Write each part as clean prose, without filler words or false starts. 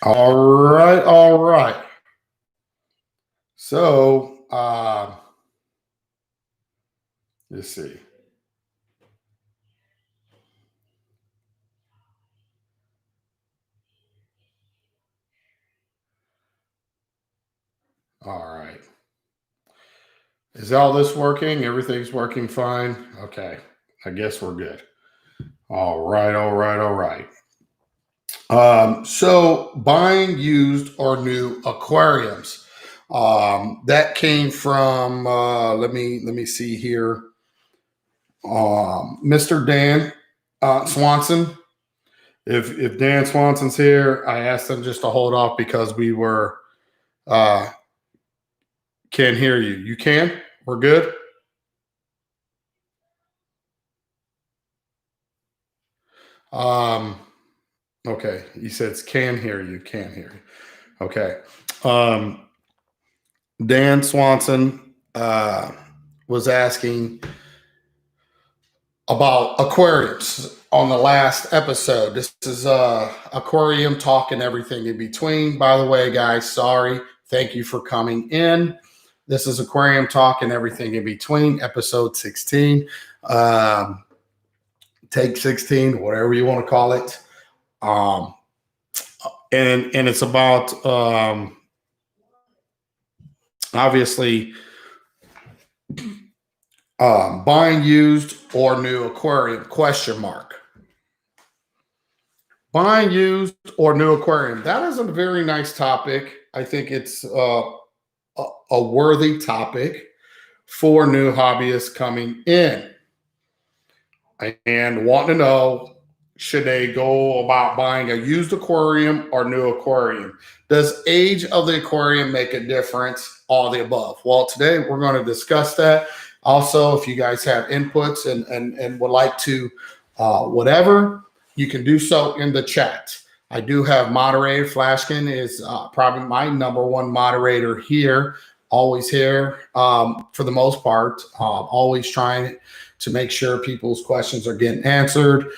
All right, all right. So, let's see. All right. Is all this working? Everything's working fine? Okay. I guess we're good. All right, all right, all right. So buying used or new aquariums. That came from let me see here. Mr. Dan Swanson. If Dan Swanson's here, I asked him just to hold off because we were uh can't hear you. You can? We're good? Um okay. He says can hear you, can hear you. Okay. Um Dan Swanson was asking about aquariums on the last episode. This is aquarium talk and everything in between. By the way, guys, sorry. Thank you for coming in. This is aquarium talk and everything in between, episode 16. Um, take 16, whatever you want to call it. Um, and it's about obviously buying used or new aquarium, question mark. Buying used or new aquarium. That is a very nice topic. I think it's a worthy topic for new hobbyists coming in and want to know, should they go about buying a used aquarium or new aquarium? Does age of the aquarium make a difference? All the above. Well, today we're going to discuss that. Also, if you guys have inputs and would like to whatever, you can do so in the chat. I do have moderator. Flashkin is probably my number one moderator here. Always here for the most part. Always trying to make sure people's questions are getting answered.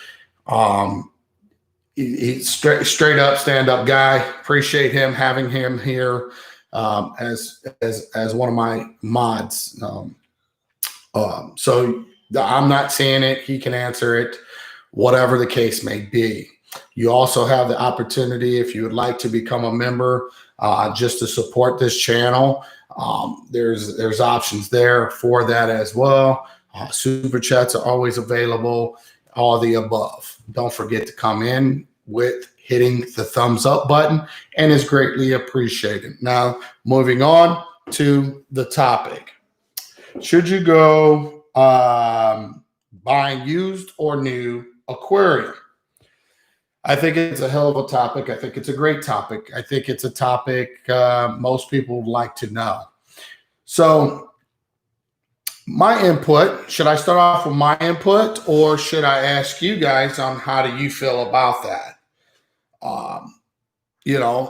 He's straight up stand up guy. Appreciate him having him here as one of my mods. So I'm not seeing it. He can answer it, whatever the case may be. You also have the opportunity, if you would like to become a member, just to support this channel. There's options there for that as well. Super chats are always available. All the above. Don't forget to come in with hitting the thumbs up button, and is greatly appreciated. Now, moving on to the topic. Should you go buying used or new aquarium? I think it's a hell of a topic. I think it's a great topic. I think it's a topic most people would like to know. So, my input, should I start off with my input, or should I ask you guys on how do you feel about that?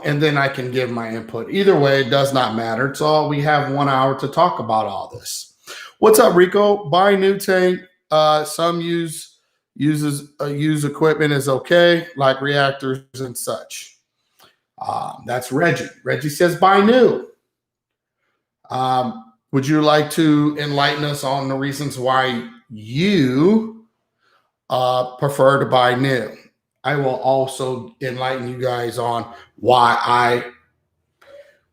And then I can give my input. Either way, it does not matter. It's all, we have 1 hour to talk about all this. What's up, Rico? Buy new tank. Some uses used equipment is okay, like reactors and such. That's Reggie. Reggie says buy new. Would you like to enlighten us on the reasons why you prefer to buy new? I will also enlighten you guys on why I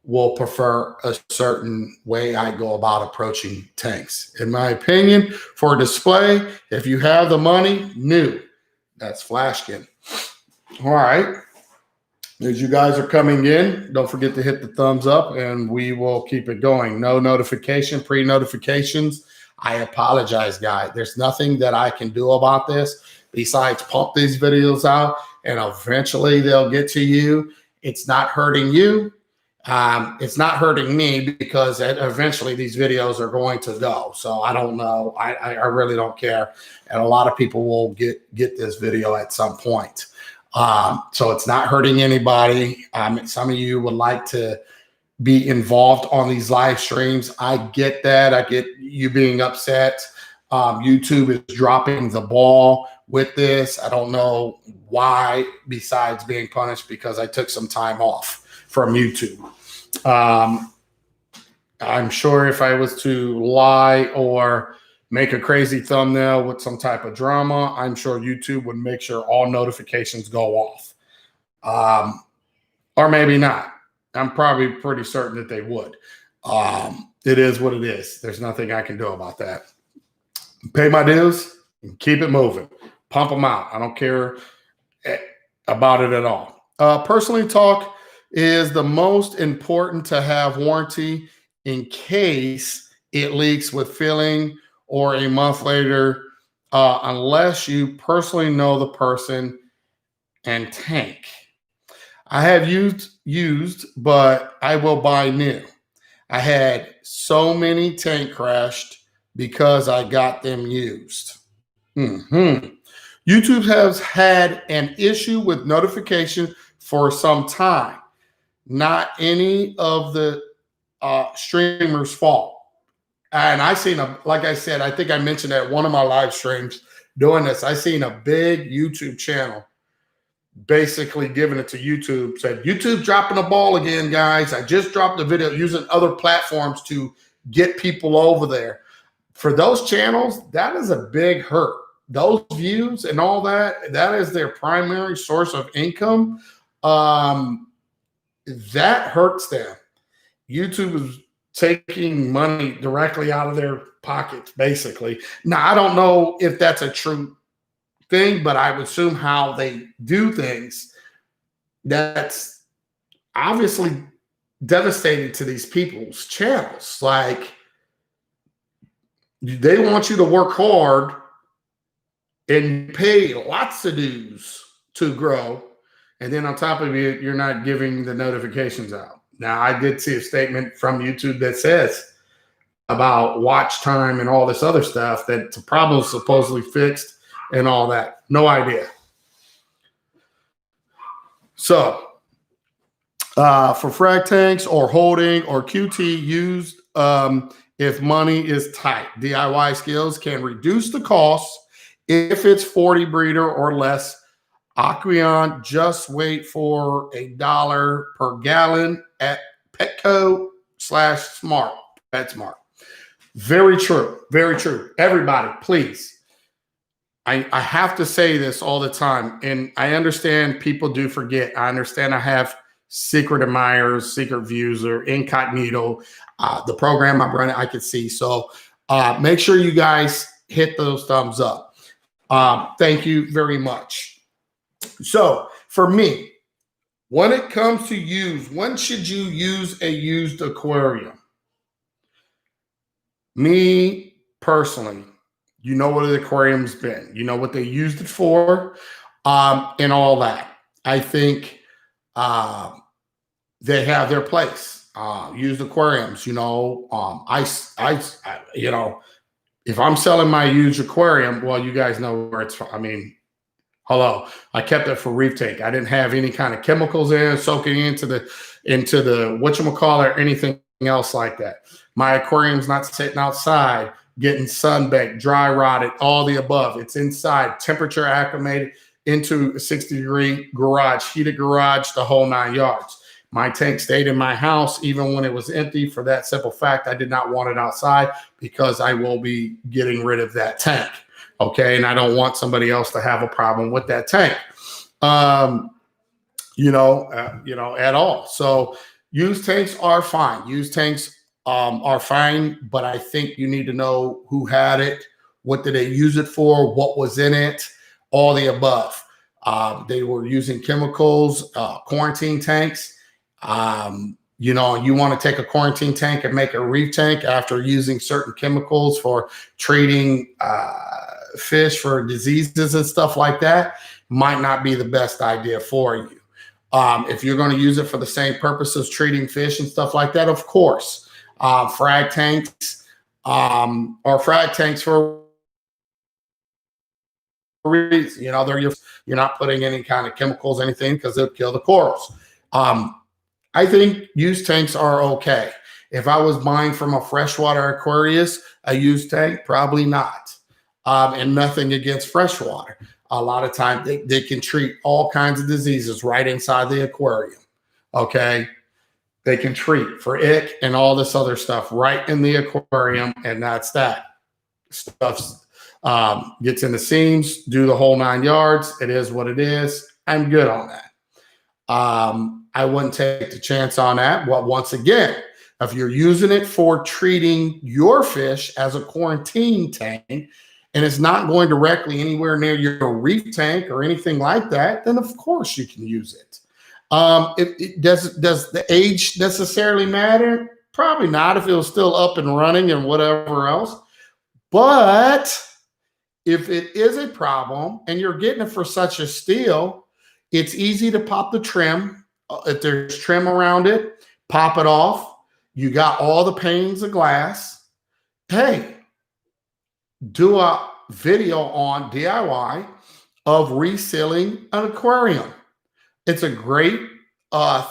will prefer a certain way I go about approaching tanks. In my opinion, for display, if you have the money, new. That's Flashkin. All right. As you guys are coming in, don't forget to hit the thumbs up and we will keep it going. No notification, pre-notifications. I apologize, guys. There's nothing that I can do about this besides pump these videos out and eventually they'll get to you. It's not hurting you. It's not hurting me because eventually these videos are going to go. So I don't know. I really don't care. And a lot of people will get this video at some point. So it's not hurting anybody. Some of you would like to be involved on these live streams. I get that. I get you being upset. YouTube is dropping the ball with this. I don't know why, besides being punished because I took some time off from YouTube. I'm sure if I was to lie or make a crazy thumbnail with some type of drama, I'm sure YouTube would make sure all notifications go off. Or maybe not. I'm probably pretty certain that they would. It is what it is. There's nothing I can do about that. Pay my dues and keep it moving. Pump them out. I don't care about it at all. Personally talk is the most important to have warranty in case it leaks with filling or a month later, unless you personally know the person and tank. I have used, but I will buy new. I had so many tank crashed because I got them used. YouTube has had an issue with notification for some time. Not any of the streamers' fault. And I seen like I said, I think I mentioned at one of my live streams doing this. I seen a big YouTube channel basically giving it to YouTube, said, YouTube dropping the ball again, guys. I just dropped the video using other platforms to get people over there. For those channels, that is a big hurt. Those views and all that, that is their primary source of income. That hurts them. YouTube is taking money directly out of their pockets, basically. Now, I don't know if that's a true thing, but I would assume how they do things, that's obviously devastating to these people's channels. Like, they want you to work hard and pay lots of dues to grow, and then on top of it, you're not giving the notifications out. Now, I did see a statement from YouTube that says about watch time and all this other stuff, that the problem is supposedly fixed and all that. No idea. So, for frag tanks or holding or QT used, if money is tight, DIY skills can reduce the cost. If it's 40 breeder or less, Aquarium, just wait for $1 per gallon at Petco/Smart. PetSmart. Very true. Very true. Everybody, please. I have to say this all the time, and I understand people do forget. I understand I have secret admirers, secret views, or incognito. The program I'm running, I can see. So make sure you guys hit those thumbs up. Thank you very much. So for me, when it comes to use, when should you use a used aquarium? Me personally, you know what the aquarium's been. You know what they used it for, and all that. I think they have their place. Used aquariums, you know. You know, if I'm selling my used aquarium, well, you guys know where it's from. I mean, hello, I kept it for reef tank. I didn't have any kind of chemicals in, soaking into the whatchamacallit, or anything else like that. My aquarium's not sitting outside, getting sunbaked, dry rotted, all the above. It's inside, temperature acclimated into a 60-degree garage, heated garage, the whole 9 yards. My tank stayed in my house even when it was empty, for that simple fact I did not want it outside, because I will be getting rid of that tank. Okay, and I don't want somebody else to have a problem with that tank, you know, at all. So used tanks are fine. Used tanks are fine, but I think you need to know who had it, what did they use it for, what was in it, all the above. They were using chemicals, quarantine tanks. You know, you want to take a quarantine tank and make a reef tank after using certain chemicals for treating fish for diseases and stuff like that, might not be the best idea for you. If you're going to use it for the same purpose as treating fish and stuff like that, of course. Frag tanks or frag tanks for a reason. You know, you're not putting any kind of chemicals, anything, because they'll kill the corals. I think used tanks are okay. If I was buying from a freshwater Aquarius, a used tank, probably not. And nothing against freshwater. A lot of times they can treat all kinds of diseases right inside the aquarium. Okay. They can treat for ick and all this other stuff right in the aquarium. And that's that. Stuff gets in the seams, do the whole 9 yards. It is what it is. I'm good on that. I wouldn't take the chance on that. But once again, if you're using it for treating your fish as a quarantine tank, and it's not going directly anywhere near your reef tank or anything like that, then of course you can use it. Does the age necessarily matter? Probably not if it was still up and running and whatever else. But if it is a problem and you're getting it for such a steal, it's easy to pop the trim. If there's trim around it, pop it off. You got all the panes of glass. Hey, do a video on DIY of resealing an aquarium. It's a great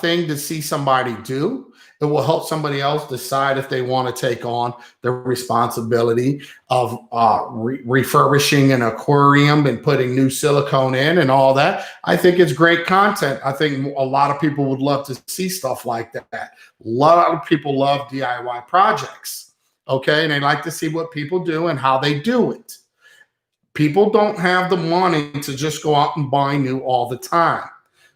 thing to see somebody do. It will help somebody else decide if they want to take on the responsibility of refurbishing an aquarium and putting new silicone in and all that. I think it's great content. I think a lot of people would love to see stuff like that. A lot of people love DIY projects, okay? And they like to see what people do and how they do it. People don't have the money to just go out and buy new all the time.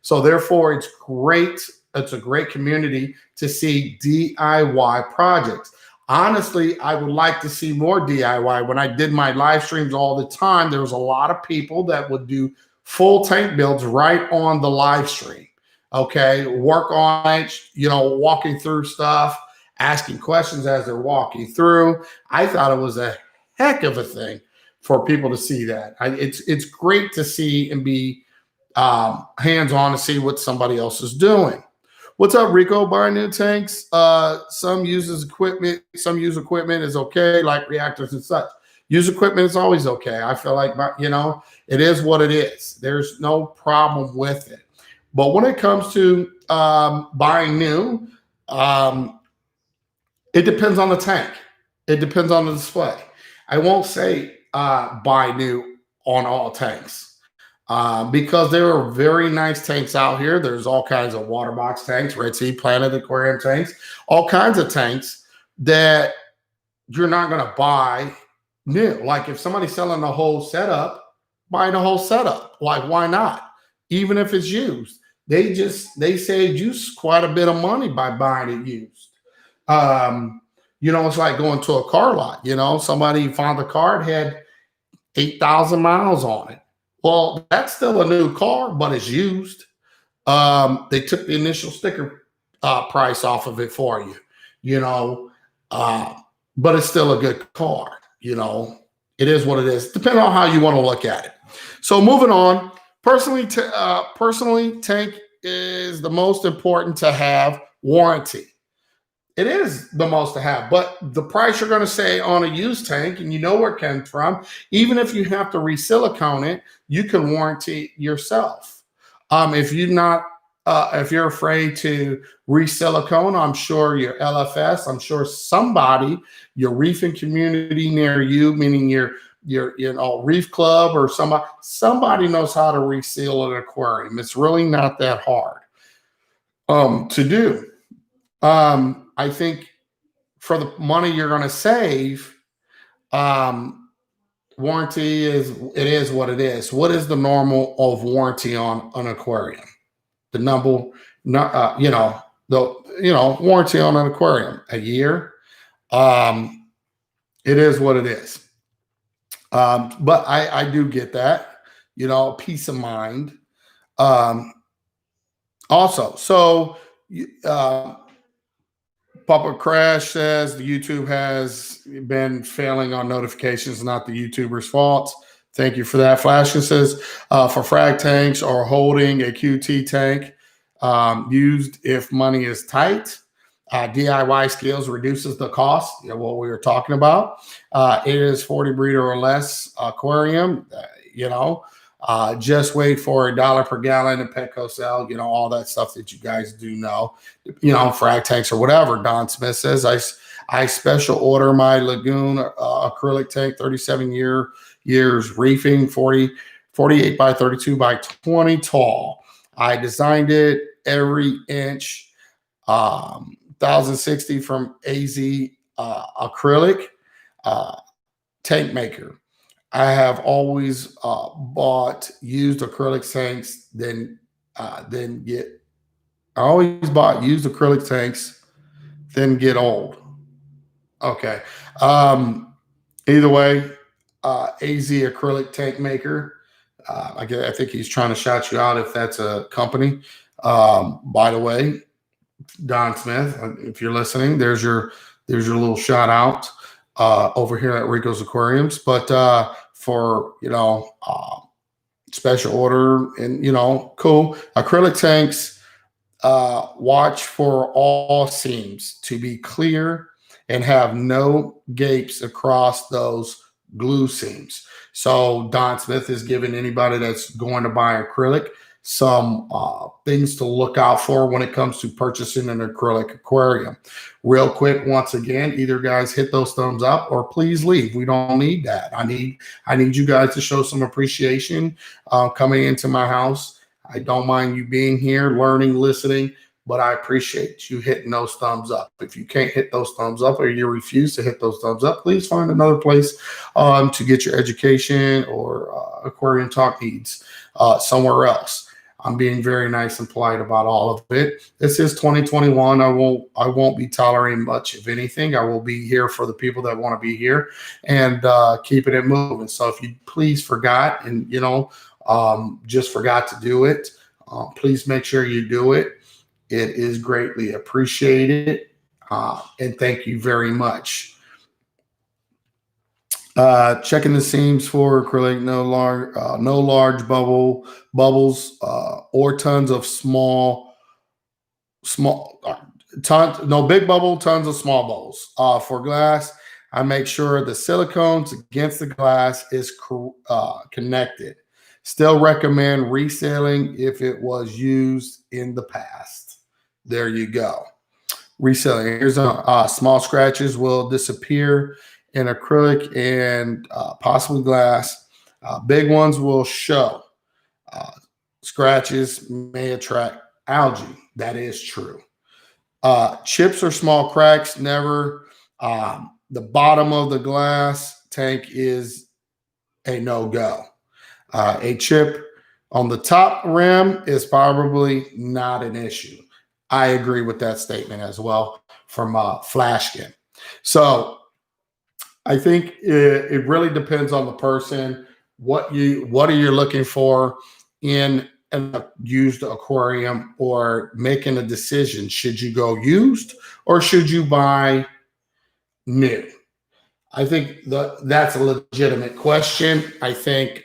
So therefore, it's great. It's a great community to see DIY projects. Honestly, I would like to see more DIY. When I did my live streams all the time, there was a lot of people that would do full tank builds right on the live stream. Okay, work on it, walking through stuff, asking questions as they're walking through. I thought it was a heck of a thing for people to see that. It's great to see and be hands-on to see what somebody else is doing. What's up, Rico? Buying new tanks. Some use equipment is okay, like reactors and such. Use equipment is always okay. I feel like, it is what it is. There's no problem with it. But when it comes to buying new, it depends on the tank. It depends on the display. I won't say buy new on all tanks. Because there are very nice tanks out here. There's all kinds of water box tanks, Red Sea, Planet Aquarium tanks, all kinds of tanks that you're not going to buy new. Like if somebody's selling the whole setup, buy the whole setup. Like, why not? Even if it's used. They saved you quite a bit of money by buying it used. It's like going to a car lot. Somebody found the car, it had 8,000 miles on it. Well, that's still a new car, but it's used. They took the initial sticker price off of it for you, but it's still a good car. It is what it is, depending on how you want to look at it. So moving on, personally, tank is the most important to have warranty. It is the most to have, but the price you're going to say on a used tank, and where it comes from, even if you have to re-silicone it, you can warranty yourself. If you're afraid to re-silicone, I'm sure your LFS, I'm sure somebody, your reefing community near you, meaning your reef club or somebody knows how to reseal an aquarium. It's really not that hard to do. I think for the money you're going to save, warranty is what it is. What is the normal of warranty on an aquarium? The warranty on an aquarium, a year. It is what it is. But I do get that, peace of mind. Also, so Papa Crash says the YouTube has been failing on notifications, not the YouTuber's fault. Thank you for that. Flashing says for frag tanks or holding a QT tank used if money is tight. DIY skills reduces the cost, what we were talking about. It is 40 breeder or less aquarium, just wait for $1 per gallon in Petco sell, all that stuff that you guys do know, frag tanks or whatever. Don Smith says, I special order my Lagoon acrylic tank, 37 years reefing, 48 by 32 by 20 tall. I designed it every inch, 1060 from AZ Acrylic tank maker. I have always bought used acrylic tanks, I always bought used acrylic tanks, then get old. Okay. Either way, AZ Acrylic Tank Maker. I think he's trying to shout you out if that's a company. By the way, Don Smith, if you're listening, there's your little shout out over here at Rico's Aquariums. But for special order and cool acrylic tanks, watch for all seams to be clear and have no gapes across those glue seams. So Don Smith is giving anybody that's going to buy acrylic some things to look out for when it comes to purchasing an acrylic aquarium. Real quick, once again, either guys hit those thumbs up or please leave. We don't need that. I need you guys to show some appreciation coming into my house. I don't mind you being here, learning, listening, but I appreciate you hitting those thumbs up. If you can't hit those thumbs up or you refuse to hit those thumbs up, please find another place to get your education or aquarium talk needs somewhere else. I'm being very nice and polite about all of it. This is 2021. I won't be tolerating much of anything. I will be here for the people that want to be here and keeping it moving. So if you please forgot and just forgot to do it, please make sure you do it. It is greatly appreciated, and thank you very much. Checking the seams for acrylic, no large bubbles or tons of no big bubble, tons of small bubbles. For glass, I make sure the silicones against the glass is connected. Still recommend resealing if it was used in the past. There you go. Resealing. Here's small scratches will disappear in acrylic and possibly glass. Big ones will show. Scratches may attract algae. That is true. Chips or small cracks, never. The bottom of the glass tank is a no-go. A chip on the top rim is probably not an issue. I agree with that statement as well from Flashkin. So I think it really depends on the person. What are you looking for in a used aquarium, or making a decision? Should you go used or should you buy new? I think that's a legitimate question. I think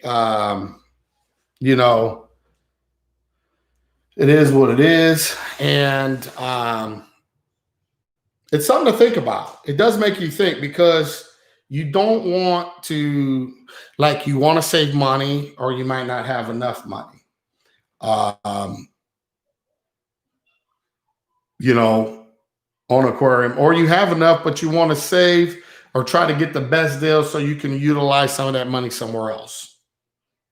it is what it is, and it's something to think about. It does make you think, because you don't want to, you want to save money, or you might not have enough money. On aquarium, or you have enough, but you want to save or try to get the best deal so you can utilize some of that money somewhere else,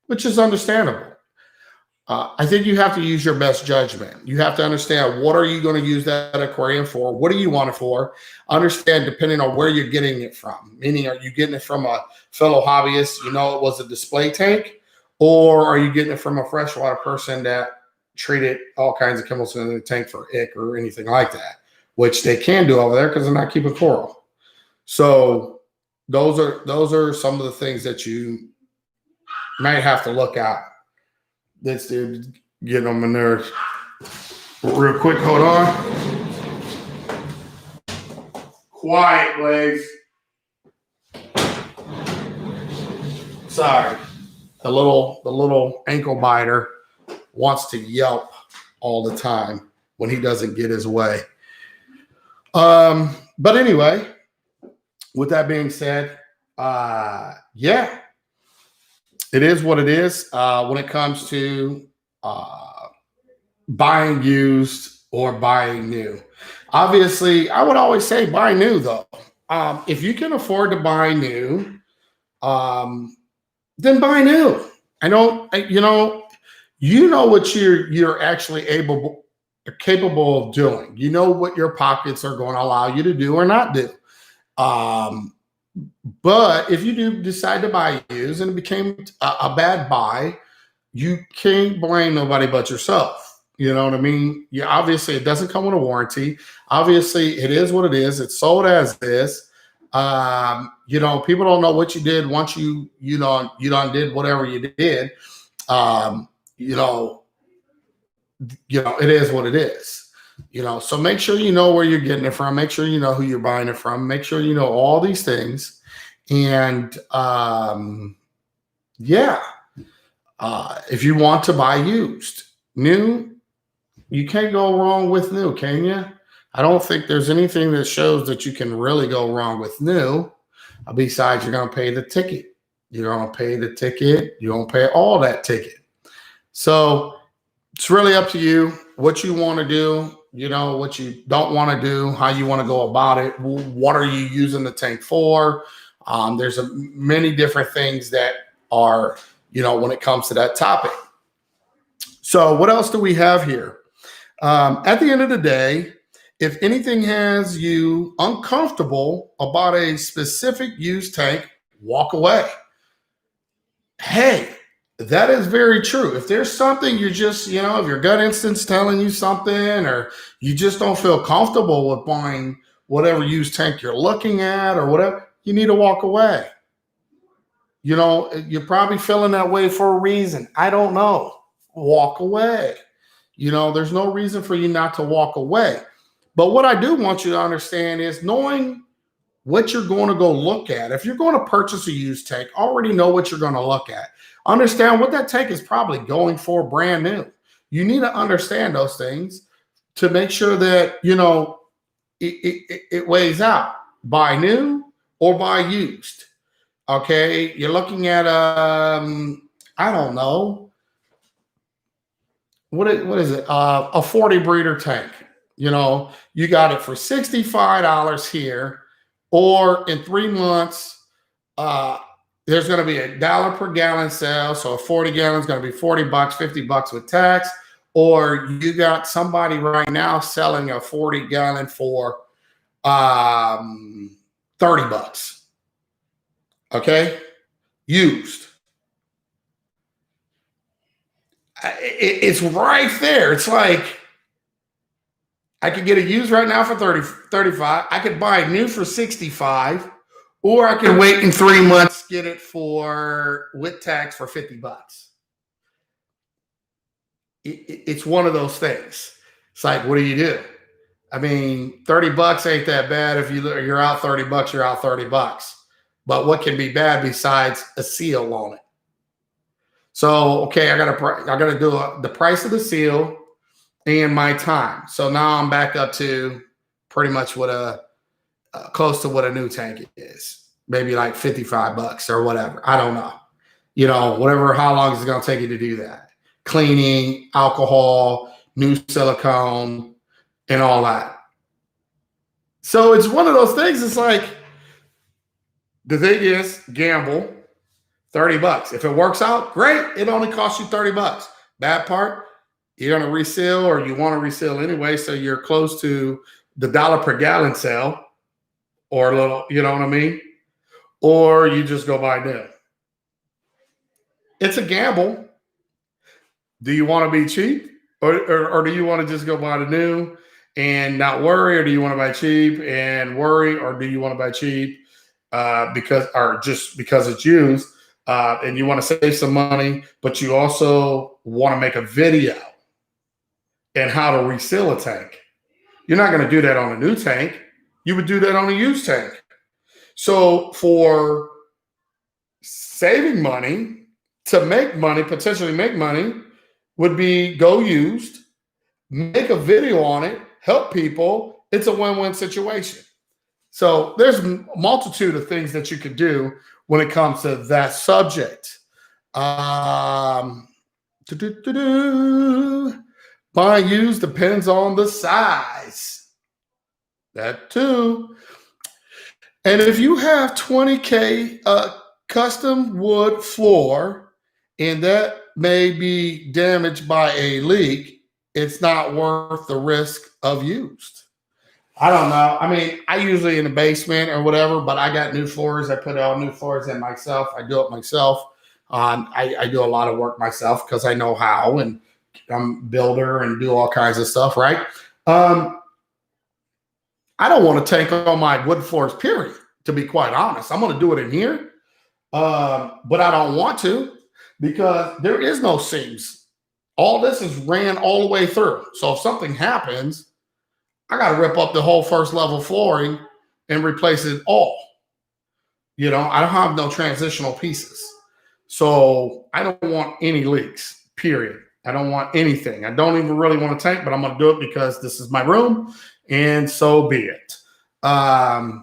which is understandable. I think you have to use your best judgment. You have to understand, what are you going to use that aquarium for? What do you want it for? Understand, depending on where you're getting it from. Meaning, are you getting it from a fellow hobbyist, it was a display tank? Or are you getting it from a freshwater person that treated all kinds of chemicals in the tank for ick or anything like that? Which they can do over there because they're not keeping coral. So those are some of the things that you might have to look at. This dude getting on my nerves. Real quick, hold on. Quiet, please. Sorry. The little ankle biter wants to yelp all the time when he doesn't get his way. But anyway, with that being said, yeah. It is what it is when it comes to buying used or buying new. Obviously, I would always say buy new, though. If you can afford to buy new, then buy new. I don't, you know what you're actually capable of doing. You know what your pockets are going to allow you to do or not do. Um, but if you do decide to buy used and it became a bad buy, you can't blame nobody but yourself. You know what I mean? Yeah, obviously it doesn't come with a warranty. Obviously it is what it is. It's sold as is. People don't know what you did once you done did whatever you did. Um, you know, it is what it is. So make sure you know where you're getting it from. Make sure you know who you're buying it from. Make sure you know all these things. And yeah, if you want to buy used, new, you can't go wrong with new, can you? I don't think there's anything that shows that you can really go wrong with new. Besides, you're going to pay the ticket. You're going to pay the ticket. You're going to pay all that ticket. So it's really up to you what you want to do, what you don't want to do, how you want to go about it. What are you using the tank for? There's many different things that are, when it comes to that topic. So what else do we have here? At the end of the day, if anything has you uncomfortable about a specific used tank, walk away. Hey, that is very true. If there's something you just, if your gut instinct's telling you something, or you just don't feel comfortable with buying whatever used tank you're looking at or whatever, you need to walk away. You're probably feeling that way for a reason. I don't know. Walk away. There's no reason for you not to walk away. But what I do want you to understand is knowing what you're going to go look at. If you're going to purchase a used tank, already know what you're going to look at. Understand what that tank is probably going for brand new. You need to understand those things to make sure that, it weighs out. Buy new or buy used. Okay. You're looking at, I don't know. What is it? A 40 breeder tank. You got it for $65 here, or in 3 months, there's going to be $1 per gallon sale. So a 40 gallon is going to be $40, $50 with tax. Or you got somebody right now selling a 40 gallon for $30. Okay, used. It's right there. It's like, I could get it used right now for 30, 35. I could buy it new for 65, or I could wait in 3 months, get it with tax for $50. It's one of those things. It's like, what do you do? I mean, $30 ain't that bad. If you're out $30, you're out $30. But what can be bad besides a seal on it? So, okay, I got to do the price of the seal and my time. So now I'm back up to pretty much what close to what a new tank is. Maybe like $55 or whatever. I don't know. Whatever, how long is it going to take you to do that? Cleaning, alcohol, new silicone, and all that. So it's one of those things. It's like, the thing is, gamble, $30. If it works out, great. It only costs you $30. Bad part, you're going to reseal, or you want to reseal anyway. So you're close to the $1 per gallon sale, or a little, you know what I mean? Or you just go buy new. It's a gamble. Do you want to be cheap, or do you want to just go buy the new and not worry? Or do you want to buy cheap and worry? Or do you want to buy cheap because it's used and you want to save some money, but you also want to make a video and how to reseal a tank? You're not going to do that on a new tank. You would do that on a used tank. So for saving money, to make money, potentially make money, would be go used, make a video on it, help people. It's a win-win situation. So there's a multitude of things that you could do when it comes to that subject. Buy used depends on the size. That too. And if you have 20K custom wood floor and that may be damaged by a leak, it's not worth the risk of used. I don't know. I mean, I usually in the basement or whatever, but I got new floors. I put all new floors in myself. I do it myself. I do a lot of work myself because I know how, and I'm a builder and do all kinds of stuff, right? Um, I don't want to take on my wood floors, period, to be quite honest. I'm going to do it in here, but I don't want to because there is no seams. All this is ran all the way through. So if something happens, I got to rip up the whole first level flooring and replace it all. You know, I don't have no transitional pieces. So I don't want any leaks, period. I don't want anything. I don't even really want a tank, but I'm going to do it because this is my room, and so be it. I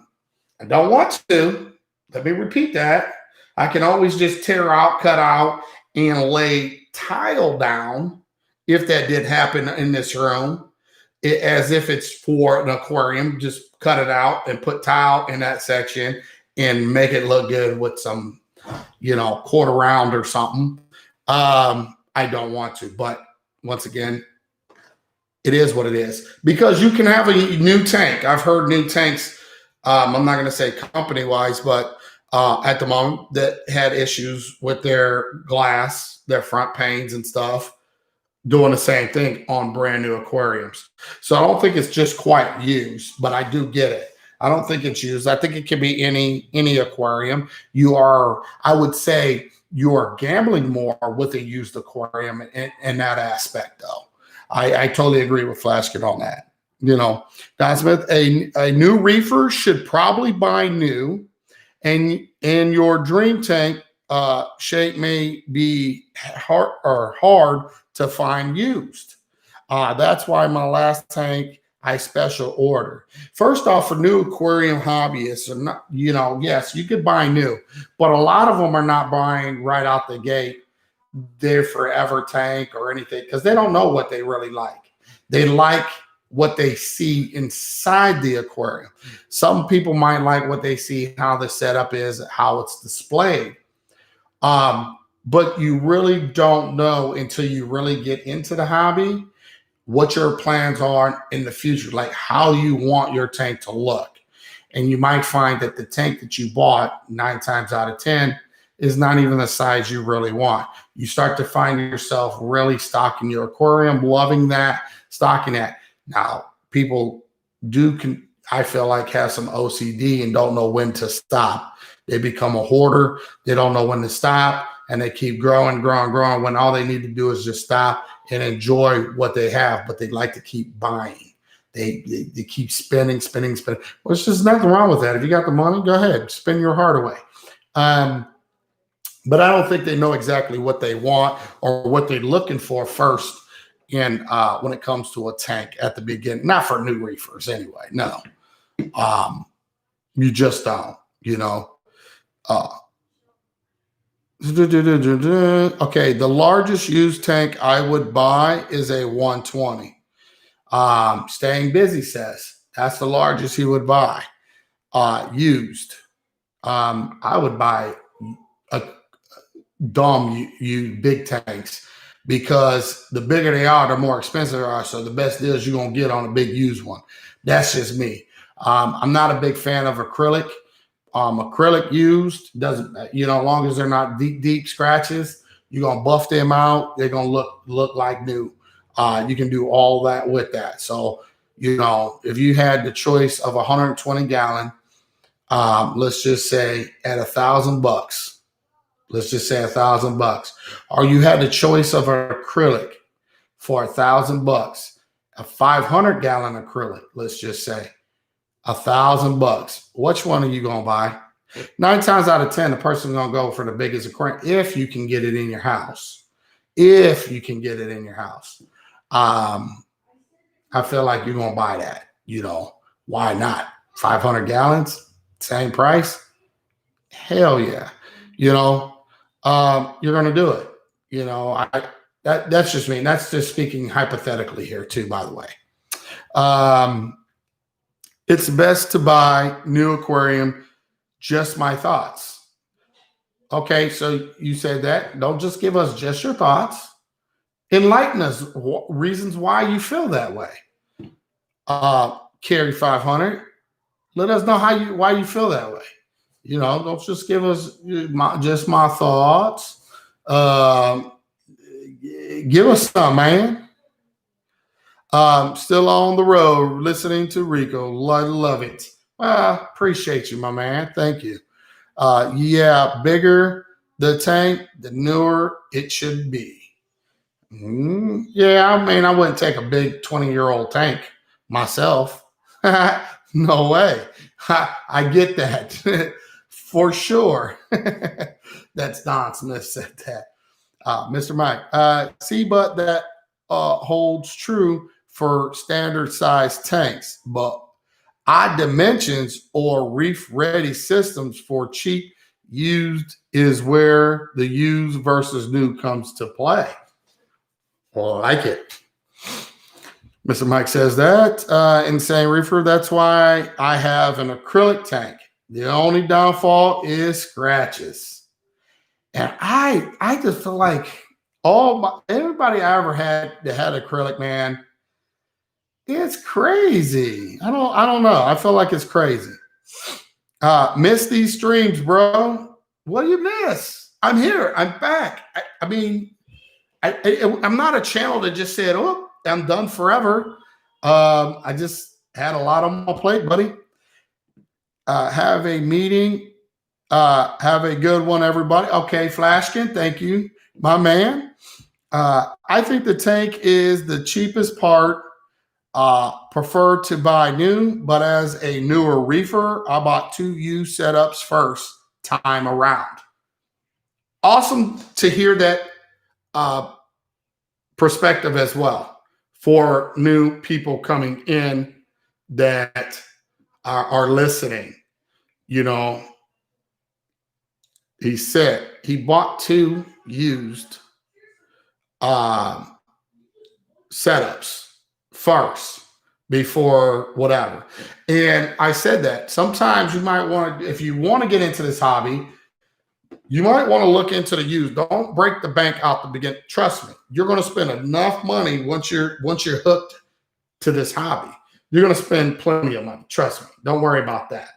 don't want to. Let me repeat that. I can always just tear out, cut out, and lay tile down if that did happen in this room, as if it's for an aquarium. Just cut it out and put tile in that section and make it look good with some, quarter round or something. I don't want to, but once again, it is what it is, because you can have a new tank. I've heard new tanks. I'm not going to say company wise, but at the moment that had issues with their glass, their front panes and stuff, doing the same thing on brand new aquariums. So I don't think it's just quite used, but I do get it. I don't think it's used. I think it can be any aquarium. I would say you are gambling more with a used aquarium in that aspect, though. I totally agree with Flaskin on that. Don Smith, a new reefer should probably buy new, and your dream tank shape may be hard to find used. That's why my last tank I special order. First off, for new aquarium hobbyists, or not, yes, you could buy new, but a lot of them are not buying right out the gate their forever tank or anything, because they don't know what they really like. They like what they see inside the aquarium. Some people might like what they see, how the setup is, how it's displayed. But you really don't know until you really get into the hobby what your plans are in the future, like how you want your tank to look. And you might find that the tank that you bought 9 times out of 10 is not even the size you really want. You start to find yourself really stocking your aquarium, loving that, stocking that. Now, people I feel like, have some OCD and don't know when to stop. They become a hoarder. They don't know when to stop, and they keep growing when all they need to do is just stop and enjoy what they have, but they like to keep buying. They keep spending. Well, there's just nothing wrong with that. If you got the money, go ahead, spend your heart away. But I don't think they know exactly what they want or what they're looking for first when it comes to a tank at the beginning. Not for new reefers anyway. No. You just don't, Okay, the largest used tank I would buy is a 120. Staying Busy says that's the largest he would buy used. I would buy a you big tanks, because the bigger they are, the more expensive they are. So the best deals you're going to get on a big used one. That's just me. I'm not a big fan of acrylic. Acrylic used doesn't, as long as they're not deep scratches, you're gonna buff them out. They're gonna look like new. You can do all that with that. So, if you had the choice of 120 gallon, let's just say at $1,000, let's just say $1,000, or you had the choice of an acrylic for $1,000, a 500 gallon acrylic, let's just say $1,000. Which one are you gonna buy? 9 times out of 10, the person's gonna go for the biggest aquarium if you can get it in your house. If you can get it in your house, I feel like you're gonna buy that. Why not? 500 gallons, same price. Hell yeah. You're gonna do it. That's just me. That's just speaking hypothetically here too, by the way. It's best to buy new aquarium. Just my thoughts. Okay, so you said that. Don't just give us just your thoughts. Enlighten us. Reasons why you feel that way. Carry 500. Let us know why you feel that way. Don't just give us just my thoughts. Give us some, man. Still on the road, listening to Rico. Love it. Appreciate you, my man. Thank you. Yeah, bigger the tank, the newer it should be. Yeah, I mean, I wouldn't take a big 20-year-old tank myself. No way. I get that for sure. That's Don Smith said that. Mr. Mike, see, but that holds true for standard size tanks, but odd dimensions or reef ready systems for cheap used is where the used versus new comes to play. Well, I like it. Mr. Mike says that. Insane reefer. That's why I have an acrylic tank. The only downfall is scratches. And I just feel like everybody I ever had that had acrylic, man, it's crazy. I don't know. I feel like it's crazy. Miss these streams, bro. What do you miss? I'm here. I'm back. I mean, I'm not a channel that just said, "Oh, I'm done forever." I just had a lot on my plate, buddy. Have a meeting. Have a good one, everybody. Okay, Flashkin, thank you, my man. I think the tank is the cheapest part. Prefer to buy new, but as a newer reefer, I bought 2 used setups first time around. Awesome to hear that perspective as well for new people coming in that are listening. He said he bought 2 used setups first before whatever. And I said that sometimes you might want to, if you want to get into this hobby, you might want to look into the used. Don't break the bank out the beginning. Trust me, you're going to spend enough money once you're hooked to this hobby. You're going to spend plenty of money. Trust me. Don't worry about that.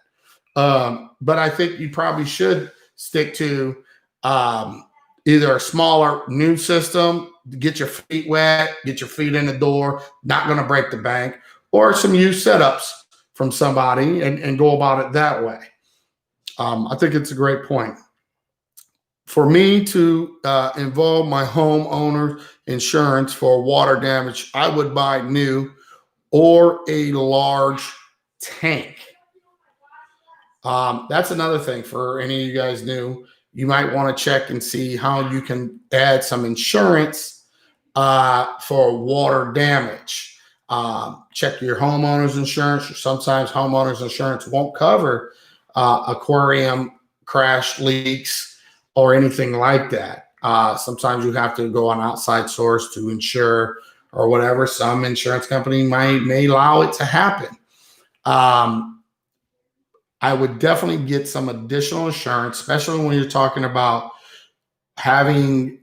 But I think you probably should stick to either a smaller new system, get your feet wet, get your feet in the door, not going to break the bank, or some used setups from somebody and go about it that way. I think it's a great point. For me to involve my homeowner insurance for water damage, I would buy new or a large tank. That's another thing for any of you guys new. You might want to check and see how you can add some insurance for water damage. Check your homeowner's insurance. Sometimes homeowner's insurance won't cover aquarium crash leaks or anything like that. Sometimes you have to go on outside source to insure or whatever. Some insurance company may allow it to happen. I would definitely get some additional insurance, especially when you're talking about having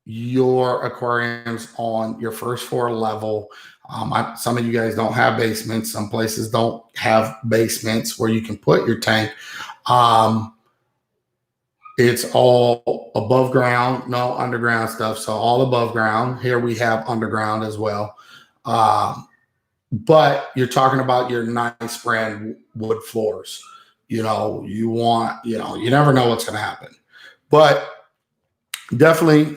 your aquariums on your first floor level. Some of you guys don't have basements. Some places don't have basements where you can put your tank. It's all above ground, no underground stuff. So all above ground. Here we have underground as well. But you're talking about your nice brand wood floors. You never know what's going to happen. But definitely,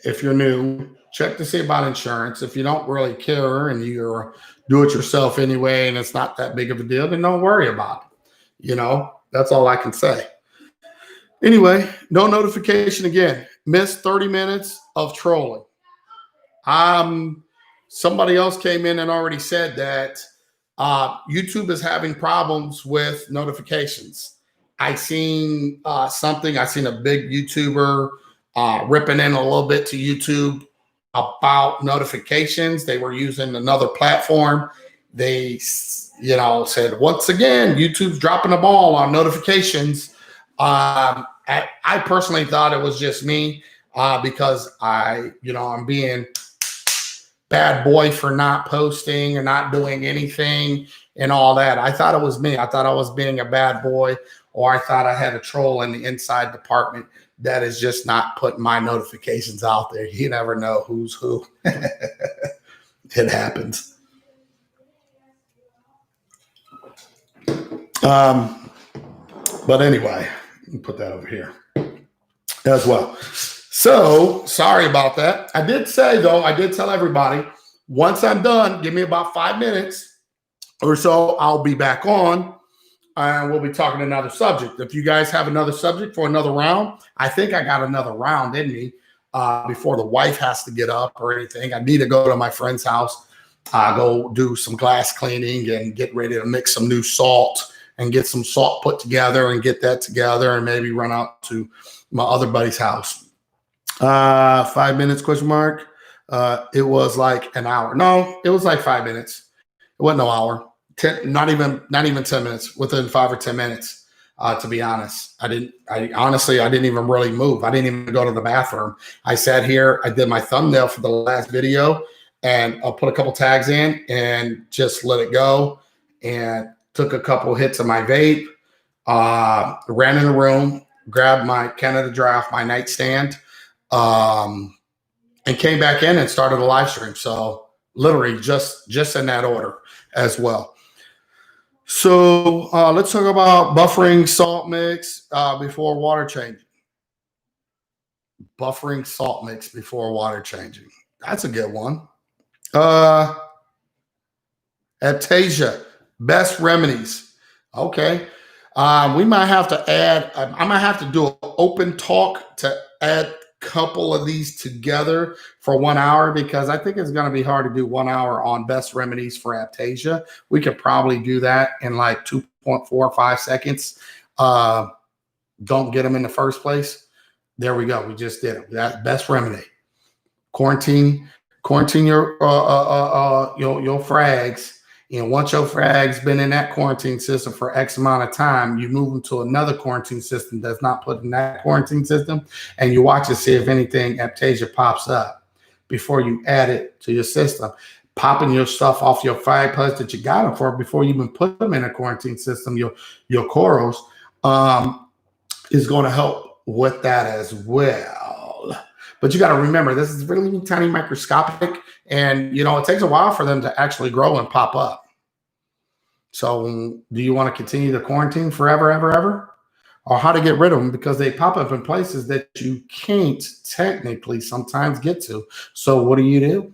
if you're new, check to see about insurance. If you don't really care and you're do it yourself anyway, and it's not that big of a deal, then don't worry about it. That's all I can say. Anyway, no notification again. Missed 30 minutes of trolling. Somebody else came in and already said that YouTube is having problems with notifications. I seen something. I seen a big YouTuber ripping in a little bit to YouTube about notifications. They were using another platform. They, said, once again, YouTube's dropping the ball on notifications. I personally thought it was just me because I'm being bad boy for not posting or not doing anything and all that. I thought it was me. I thought I was being a bad boy, or I thought I had a troll in the inside department that is just not putting my notifications out there. You never know who's who. It happens. But anyway, let me put that over here as well. So sorry about that. I did say, though, I did tell everybody, once I'm done, give me about 5 minutes or so, I'll be back on and we'll be talking another subject. If you guys have another subject for another round, I think I got another round in me before the wife has to get up or anything. I need to go to my friend's house, go do some glass cleaning and get ready to mix some new salt and get some salt put together and get that together and maybe run out to my other buddy's house. 5 minutes, question mark. It was like an hour. No, it was like 5 minutes. It wasn't no hour. 10, not even 10 minutes, within 5 or 10 minutes, to be honest. I didn't even really move. I didn't even go to the bathroom. I sat here, I did my thumbnail for the last video, and I put a couple tags in and just let it go and took a couple hits of my vape, ran in the room, grabbed my Canada Dry off my nightstand, and came back in and started a live stream. So literally just in that order as well. So let's talk about buffering salt mix before water changing. Buffering salt mix before water changing. That's a good one. Aptasia, best remedies. Okay. We might have to add, I might have to do an open talk to add a couple of these together for 1 hour, because I think it's going to be hard to do 1 hour on best remedies for aptasia. We could probably do that in like 2.45 seconds. Don't get them in the first place. There we go. We just did it. That best remedy. Quarantine your frags. Once your frag's been in that quarantine system for X amount of time, you move them to another quarantine system that's not put in that quarantine system, and you watch to see if anything aptasia pops up before you add it to your system. Popping your stuff off your frag pods that you got them for before you even put them in a quarantine system, your corals, is going to help with that as well. But you got to remember, this is really tiny, microscopic, and it takes a while for them to actually grow and pop up. So do you want to continue the quarantine forever, ever? Or how to get rid of them, because they pop up in places that you can't technically sometimes get to. So what do?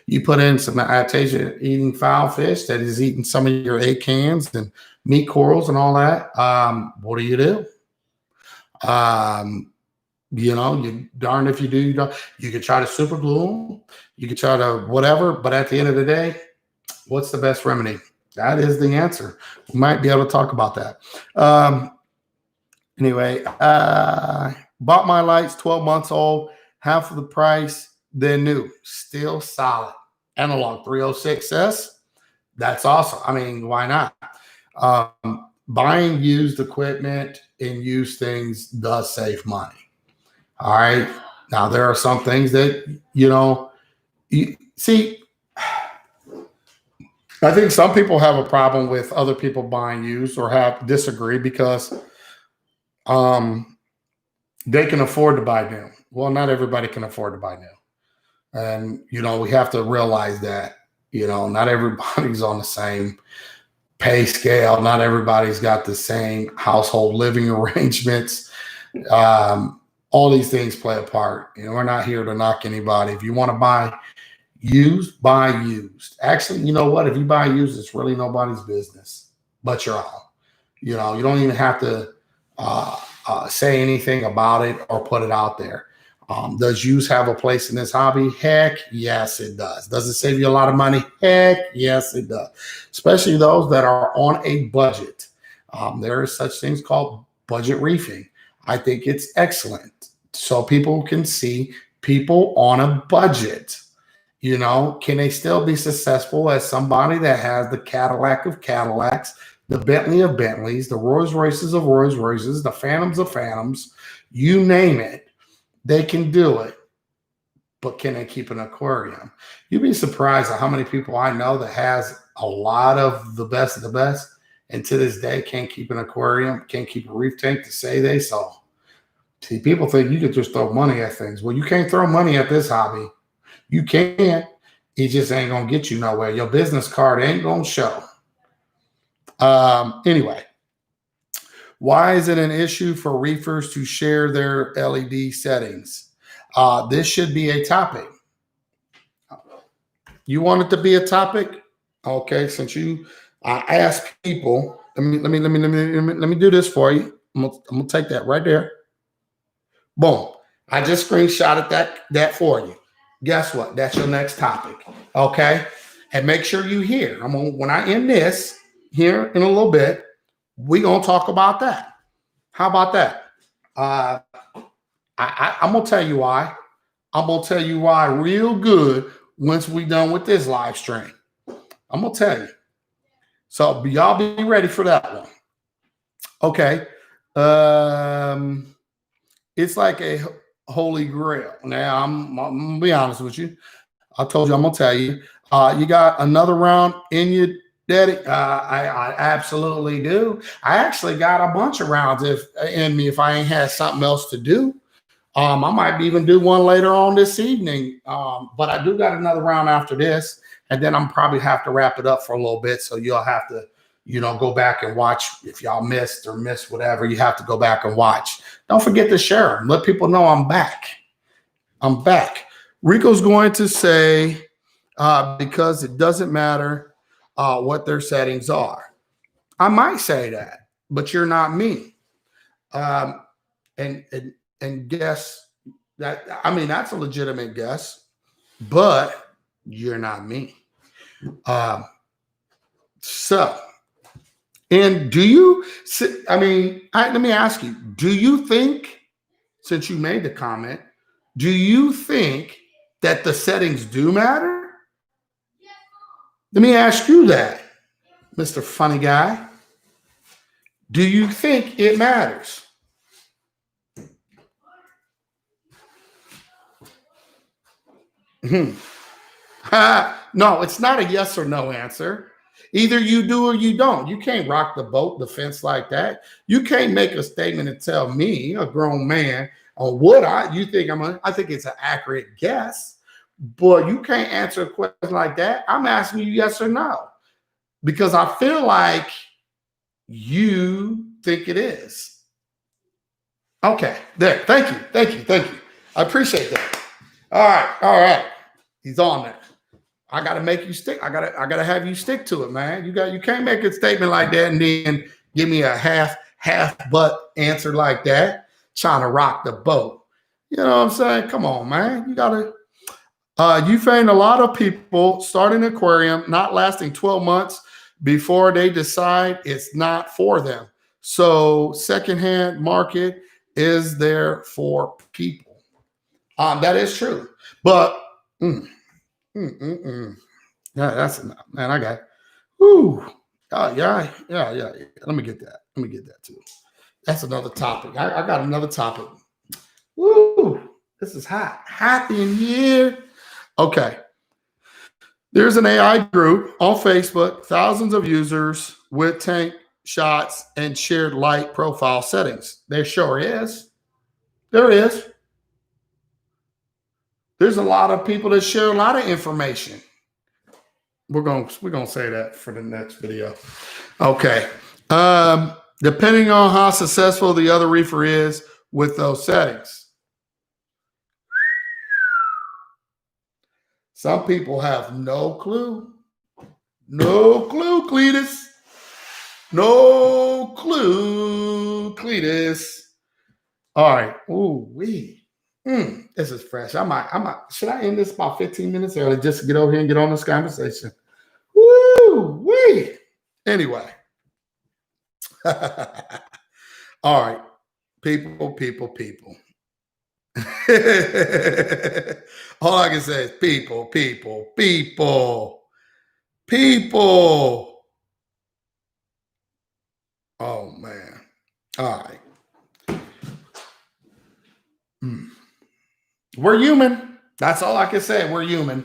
You put in some aptasia eating foul fish that is eating some of your egg cans and meat corals and all that. What do? You darn if you do, you don't. You could try to super glue them. You could try to whatever. But at the end of the day, what's the best remedy? That is the answer. We might be able to talk about that. Anyway, bought my lights, 12 months old, half of the price than new. Still solid. Analog 306S. That's awesome. I mean, why not? Buying used equipment and used things does save money. All right. Now, there are some things that, you see, I think some people have a problem with other people buying used or disagree because they can afford to buy new. Well, not everybody can afford to buy new. And, we have to realize that, not everybody's on the same pay scale. Not everybody's got the same household living arrangements. All these things play a part. We're not here to knock anybody. If you want to buy used, buy used. Actually, you know what? If you buy used, it's really nobody's business but your own. You don't even have to say anything about it or put it out there. Does used have a place in this hobby? Heck, yes, it does. Does it save you a lot of money? Heck, yes, it does. Especially those that are on a budget. There are such things called budget reefing. I think it's excellent. So people can see people on a budget. Can they still be successful as somebody that has the Cadillac of Cadillacs the Bentley of Bentleys, the Rolls Royces of Rolls Royces, the Phantoms of Phantoms, you name it, they can do it. But can they keep an aquarium? You'd be surprised at how many people I know that has a lot of the best, and to this day can't keep an aquarium, can't keep a reef tank to say they saw. See, people think you could just throw money at things. Well, you can't throw money at this hobby. You can. It just ain't going to get you nowhere. Your business card ain't going to show. Anyway, why is it an issue for reefers to share their LED settings? This should be a topic. You want it to be a topic? Okay, since I asked people, let me do this for you. I'm gonna take that right there. Boom. I just screenshotted that for you. Guess what? That's your next topic. Okay. And make sure you hear. When I end this here in a little bit, we're gonna talk about that. How about that? I'm gonna tell you why. I'm gonna tell you why real good once we done with this live stream. I'm gonna tell you. So y'all be ready for that one. Okay. It's like a holy grail. Now I'm gonna be honest with you. I told you I'm gonna tell you. You got another round in you, Daddy? I absolutely do. I actually got a bunch of rounds in me if I ain't had something else to do. I might even do one later on this evening. But I do got another round after this, and then I'm probably have to wrap it up for a little bit. So you'll have to, go back and watch. If y'all missed whatever, you have to go back and watch. Don't forget to share them. Let people know I'm back. I'm back. Rico's going to say, because it doesn't matter what their settings are. I might say that, but you're not me. And guess that, that's a legitimate guess, but you're not me. And do you, let me ask you, do you think, since you made the comment, do you think that the settings do matter? Let me ask you that, Mr. Funny Guy. Do you think it matters? No, it's not a yes or no answer. Either you do or you don't. You can't rock the boat, the fence like that. You can't make a statement and tell me, a grown man, on what you think I think it's an accurate guess, but you can't answer a question like that. I'm asking you yes or no, because I feel like you think it is. Okay, there. Thank you. I appreciate that. All right. He's on there. I gotta make you stick. I gotta have you stick to it, man. You can't make a statement like that and then give me a half butt answer like that, trying to rock the boat. You know what I'm saying? Come on, man. You gotta. You find a lot of people starting an aquarium not lasting 12 months before they decide it's not for them. So secondhand market is there for people. That is true, but. Yeah, that's enough, man. I got, whoo, yeah. Let me get that too. That's another topic. I got another topic. Woo, this is hot in here. Okay, there's an AI group on Facebook, thousands of users with tank shots and shared light profile settings. There sure is. There is. There's a lot of people that share a lot of information. We're gonna say that for the next video. Okay. Depending on how successful the other reefer is with those settings. Some people have no clue. No clue, Cletus. No clue, Cletus. All right. Ooh, wee. This is fresh. I might. Should I end this about 15 minutes early just to get over here and get on this conversation? Woo, wee. Anyway. All right. People. All I can say is people. Oh man. All right. We're human. That's all I can say. We're human.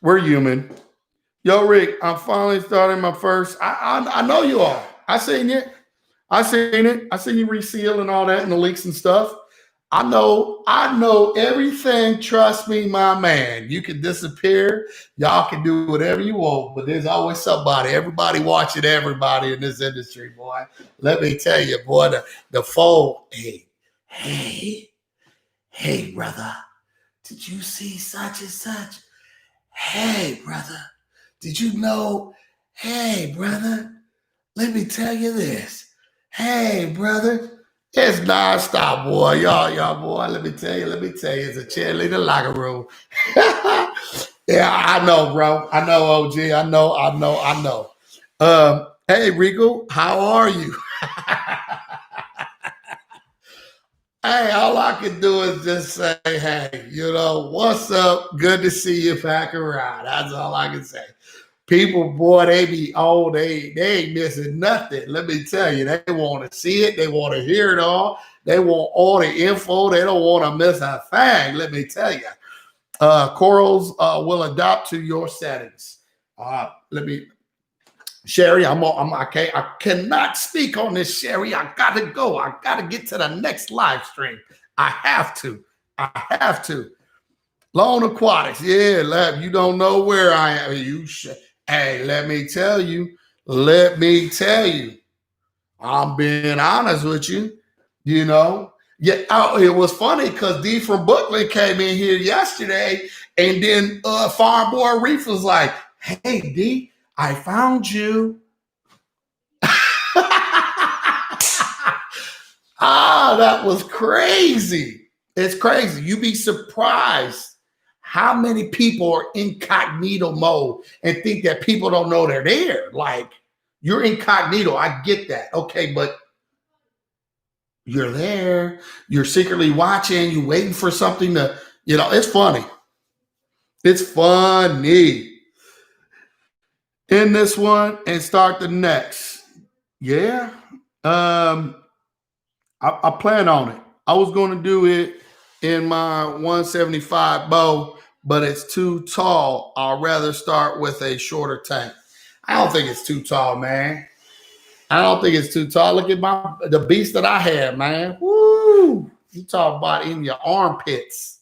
We're human. Yo, Rick, I'm finally starting my first. I know you are. I seen it. I seen it. I seen you reseal and all that and the leaks and stuff. I know everything. Trust me, my man. You can disappear. Y'all can do whatever you want, but there's always somebody. Everybody watching everybody in this industry, boy. Let me tell you, boy, the phone. Hey, hey, brother. Did you see such and such? Hey, brother. Did you know? Hey, brother. Let me tell you this. Hey, brother. It's nonstop, boy. Y'all, boy. Let me tell you. It's a cheerleader locker room. Yeah, I know, bro. I know, OG. I know. Hey, Rico, how are you? Hey, all I can do is just say, hey, what's up? Good to see you back around. That's all I can say. People, boy, they be old. They ain't missing nothing. Let me tell you, they want to see it. They want to hear it all. They want all the info. They don't want to miss a thing. Let me tell you. Corals will adapt to your settings. Sherry, I cannot speak on this, Sherry. I got to go. I got to get to the next live stream. I have to. Lone Aquatics. Yeah, you don't know where I am. Hey, let me tell you. I'm being honest with you. Yeah, it was funny because D from Brooklyn came in here yesterday, and then Farm Boy Reef was like, hey, D, I found you. That was crazy. It's crazy. You'd be surprised how many people are incognito mode and think that people don't know they're there. Like, you're incognito. I get that. Okay, but you're there. You're secretly watching. You're waiting for something to, it's funny. It's funny. End this one and start the next. Yeah. I plan on it. I was going to do it in my 175 bow, but it's too tall. I'd rather start with a shorter tank. I don't think it's too tall, man. I don't think it's too tall. Look at the beast that I had, man. Woo! You talk about in your armpits.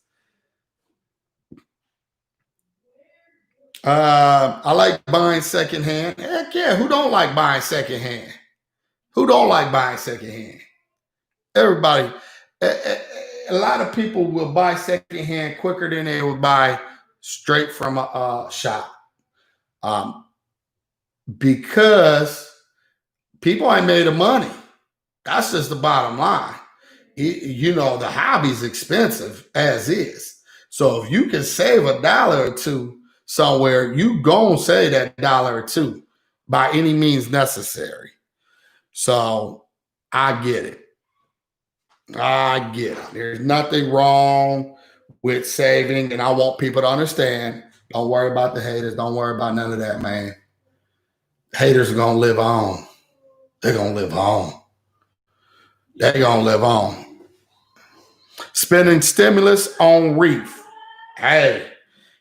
I like buying secondhand. Heck yeah, who don't like buying secondhand? Everybody. A lot of people will buy secondhand quicker than they would buy straight from a shop. Because people ain't made of money. That's just the bottom line. The hobby's expensive as is. So if you can save $1 or two somewhere, you gonna save that $1 or two by any means necessary. So I get it. There's nothing wrong with saving, and I want people to understand. Don't worry about the haters. Don't worry about none of that, man. Haters are gonna live on. They're gonna live on. Spending stimulus on reef. Hey,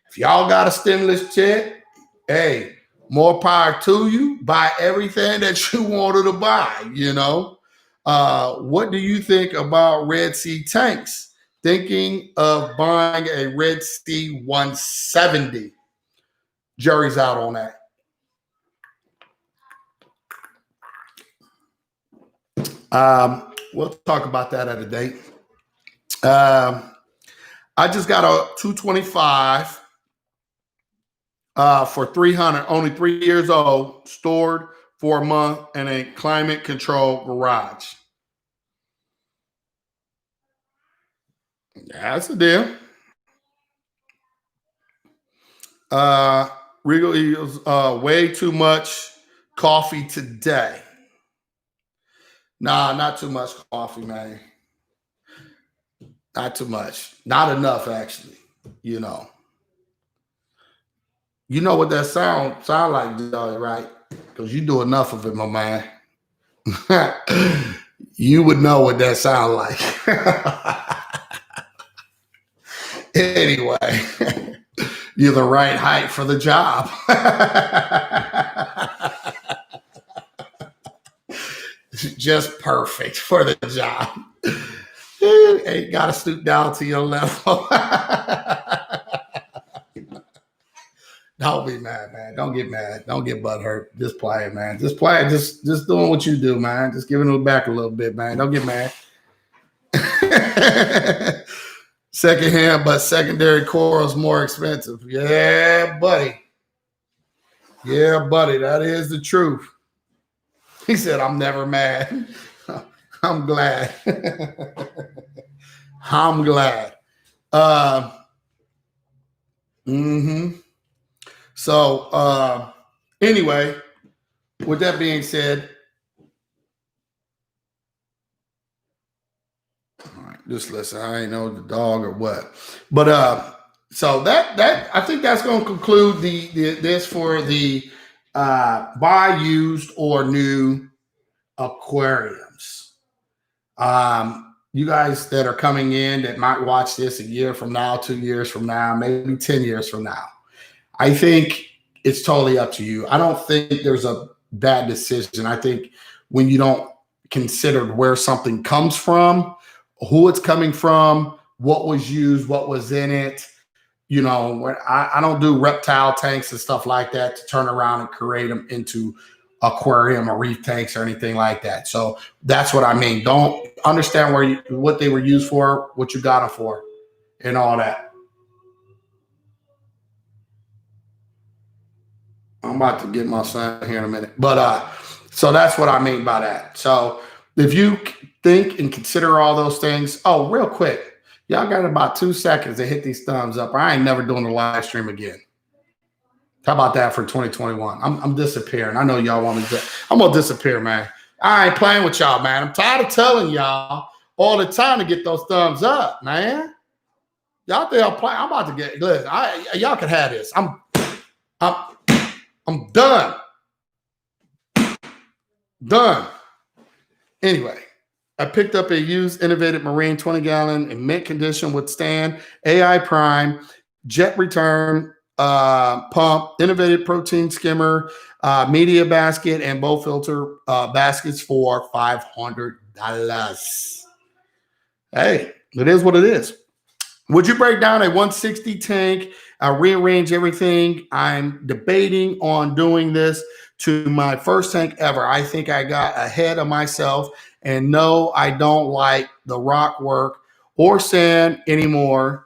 if y'all got a stimulus check, hey, more power to you. Buy everything that you wanted to buy. What do you think about Red Sea tanks? Thinking of buying a Red Sea 170. Jury's out on that. We'll talk about that at a date. I just got a 225 for 300, only 3 years old, stored for a month in a climate control garage. That's the deal. Regal Eagles, way too much coffee today. Nah, not too much coffee, man. Not too much. Not enough, actually. You know what that sound like, right? Because you do enough of it, my man. You would know what that sounds like. Anyway, you're the right height for the job. Just perfect for the job. Ain't got to stoop down to your level. Don't be mad, man. Don't get mad. Don't get butthurt. Just playing, man. Just playing. Just doing what you do, man. Just giving it back a little bit, man. Don't get mad. Secondhand, but secondary coral is more expensive. Yeah, buddy. Yeah, buddy. That is the truth. He said, I'm never mad. I'm glad. I'm glad. So, anyway, with that being said, all right, just listen. I ain't know the dog or what, but so that I think that's going to conclude this for the buy used or new aquariums. You guys that are coming in that might watch this a year from now, 2 years from now, maybe 10 years from now, I think it's totally up to you. I don't think there's a bad decision. I think when you don't consider where something comes from, who it's coming from, what was used, what was in it. You know, I don't do reptile tanks and stuff like that to turn around and create them into aquarium or reef tanks or anything like that. So that's what I mean. Don't understand what they were used for, what you got them for, and all that. I'm about to get my son here in a minute. But so that's what I mean by that. So if you think and consider all those things, oh, real quick, y'all got about 2 seconds to hit these thumbs up, or I ain't never doing a live stream again. How about that for 2021? I'm disappearing. I know y'all want me to. I'm gonna disappear, man. I ain't playing with y'all, man. I'm tired of telling y'all all the time to get those thumbs up, man. Y'all think I'm playing? I'm about to get. Listen, y'all can have this. I'm done. Done. Anyway, I picked up a used innovative marine 20-gallon in mint condition with stand, AI prime, jet return pump, innovative protein skimmer, media basket, and bow filter baskets for $500. Hey, it is what it is. Would you break down a 160 tank, rearrange everything? I'm debating on doing this to my first tank ever. I think I got ahead of myself, and no, I don't like the rock work or sand anymore.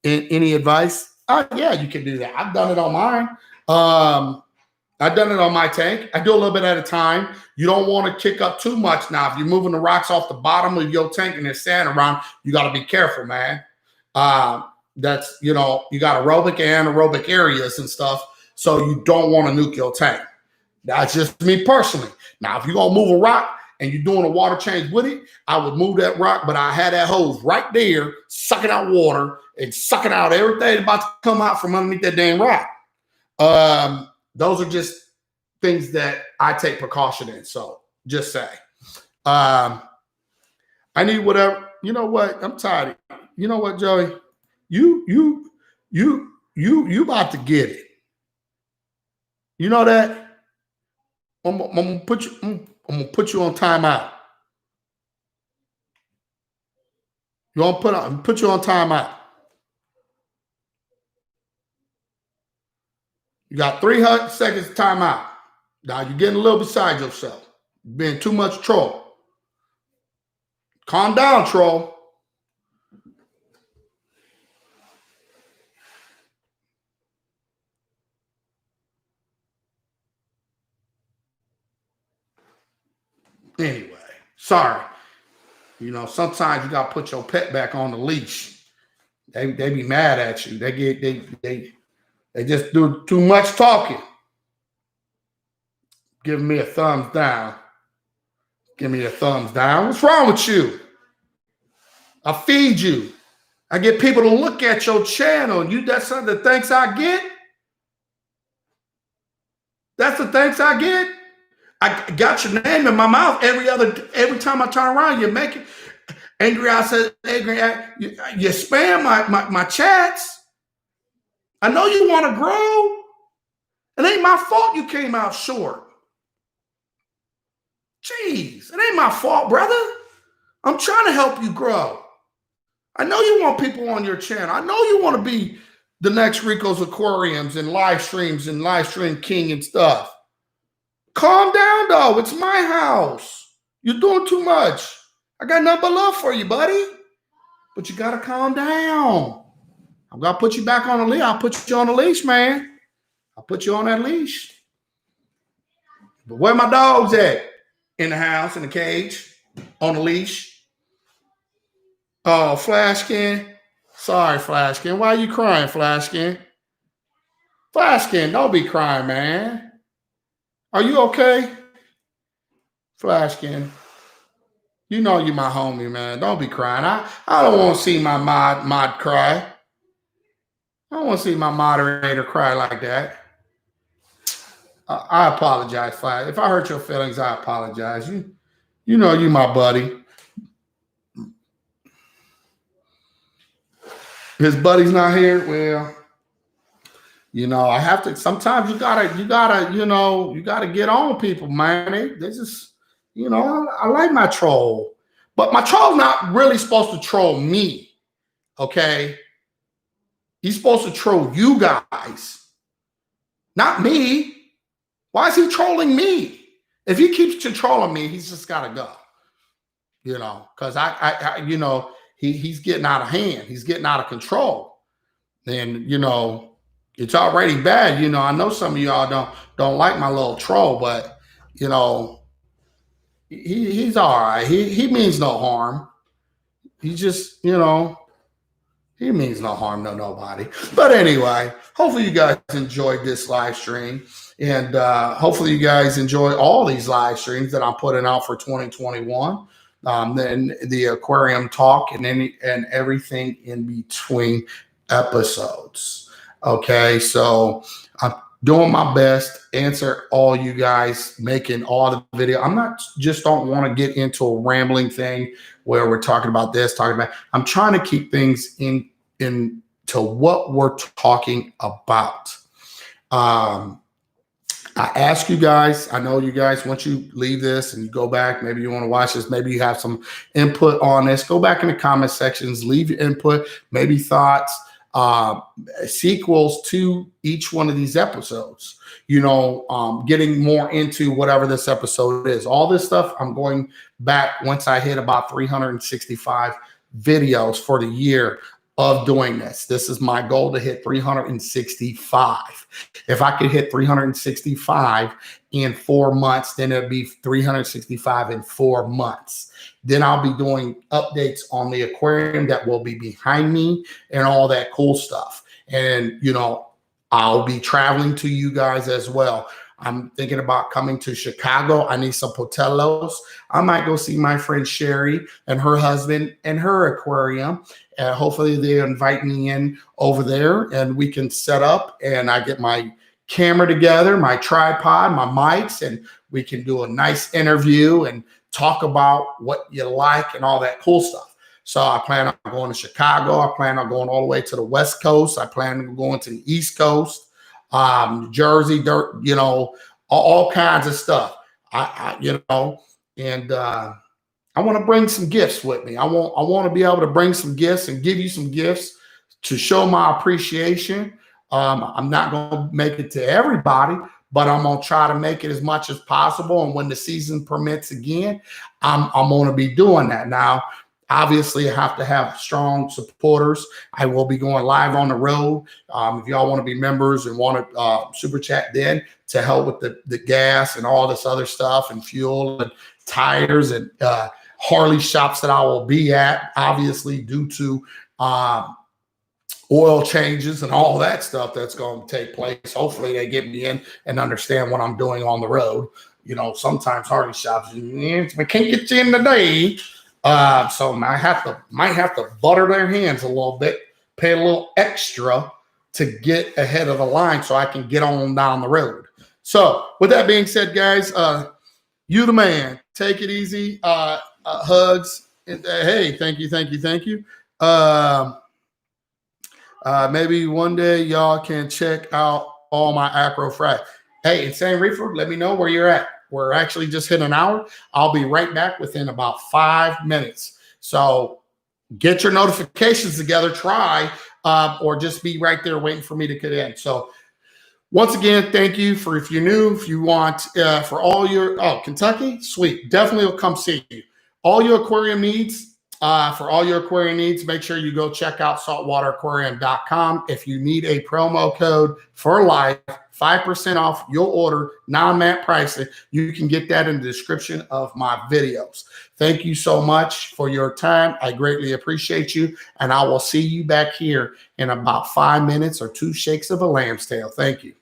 Any advice? Yeah, you can do that. I've done it on mine. I've done it on my tank. I do a little bit at a time. You don't want to kick up too much now. If you're moving the rocks off the bottom of your tank and there's sand around, you got to be careful, man. That's, you got aerobic and anaerobic areas and stuff. So you don't want to nuke your tank. That's just me personally. Now, if you're going to move a rock and you're doing a water change with it, I would move that rock, but I had that hose right there, sucking out water and sucking out everything about to come out from underneath that damn rock. Those are just things that I take precaution in. So just say, I need whatever. You know what? I'm tired. You know what, Joey? You about to get it. You know that? I'm gonna put you on timeout. You want to put you on timeout. You got 300 seconds timeout. Now you're getting a little beside yourself. Being too much troll. Calm down, troll. Anyway, sorry. Sometimes you gotta put your pet back on the leash. They be mad at you. They just do too much talking. Giving me a thumbs down. Give me a thumbs down. What's wrong with you? I feed you. I get people to look at your channel. That's the thanks I get. That's the thanks I get. I got your name in my mouth every time I turn around. You make it angry. I said angry. You spam my chats. I know you want to grow. It ain't my fault you came out short. Jeez, it ain't my fault, brother. I'm trying to help you grow. I know you want people on your channel. I know you want to be the next Rico's Aquariums and live streams and live stream king and stuff. Calm down, though. It's my house. You're doing too much. I got nothing but love for you, buddy. But you got to calm down. I'm going to put you back on the leash. I'll put you on the leash, man. I'll put you on that leash. But where my dogs at? In the house, in the cage, on the leash. Oh, Flashkin. Sorry, Flashkin. Why are you crying, Flashkin? Flashkin, don't be crying, man. Are you okay? Flashkin. You know you my homie, man. Don't be crying. I don't want to see my mod cry. I don't want to see my moderator cry like that. I apologize, Flash. If I hurt your feelings, I apologize. You know you my buddy. His buddy's not here. Well, you know, I have to. Sometimes you gotta get on people, man. They just, you know, I like my troll, but my troll's not really supposed to troll me. Okay, he's supposed to troll you guys, not me. Why is he trolling me? If he keeps trolling me, he's just got to go, you know, because you know, he's getting out of hand. He's getting out of control. And, you know, it's already bad. You know, I know some of y'all don't like my little troll, but, you know, he's all right. He means no harm. He just, you know, he means no harm to nobody. But anyway, hopefully you guys enjoyed this live stream. And hopefully you guys enjoy all these live streams that I'm putting out for 2021. Then the aquarium talk and everything in between episodes. Okay, so I'm doing my best, answer all you guys, making all the video. I'm not just don't want to get into a rambling thing where we're talking about this, talking about. I'm trying to keep things into what we're talking about. I ask you guys, I know you guys, once you leave this and you go back, maybe you want to watch this, maybe you have some input on this, go back in the comment sections, leave your input, maybe thoughts, sequels to each one of these episodes, you know, getting more into whatever this episode is. All this stuff, I'm going back once I hit about 365 videos for the year of doing this. This is my goal, to hit 365. If I could hit 365 in 4 months, then it'd be 365 in 4 months. Then I'll be doing updates on the aquarium that will be behind me and all that cool stuff. And, you know, I'll be traveling to you guys as well. I'm thinking about coming to Chicago. I need some Potellos. I might go see my friend Sherry and her husband and her aquarium. And hopefully they invite me in over there and we can set up and I get my camera together, my tripod, my mics, and we can do a nice interview and talk about what you like and all that cool stuff. So I plan on going to Chicago. I plan on going all the way to the West Coast. I plan on going to the East Coast. Jersey, you know, all kinds of stuff. You know, and I want to bring some gifts with me. I want to be able to bring some gifts and give you some gifts to show my appreciation. I'm not going to make it to everybody, but I'm going to try to make it as much as possible. And when the season permits again, I'm going to be doing that. Now, obviously, I have to have strong supporters. I will be going live on the road. If y'all want to be members and want to super chat then to help with the gas and all this other stuff and fuel and tires and Harley shops that I will be at, obviously due to oil changes and all that stuff that's going to take place. Hopefully they get me in and understand what I'm doing on the road. You know, sometimes Harley shops, we can't get you in today. So I might have to butter their hands a little bit, pay a little extra to get ahead of the line so I can get on down the road. So with that being said, guys, You the man. Take it easy. Hugs. And, hey, thank you, thank you, thank you. Maybe one day y'all can check out all my acro frac. Hey, Insane Reefer, let me know where you're at. We're actually just hit an hour. I'll be right back within about 5 minutes. So get your notifications together, try, or just be right there waiting for me to get in. So once again, thank you for, if you're new, if you want, for all your, Kentucky, sweet. Definitely will come see you. All your aquarium needs, for all your aquarium needs, make sure you go check out saltwateraquarium.com. If you need a promo code for life, 5% off your order, non-mat pricing, you can get that in the description of my videos. Thank you so much for your time. I greatly appreciate you, and I will see you back here in about 5 minutes or 2 shakes of a lamb's tail. Thank you.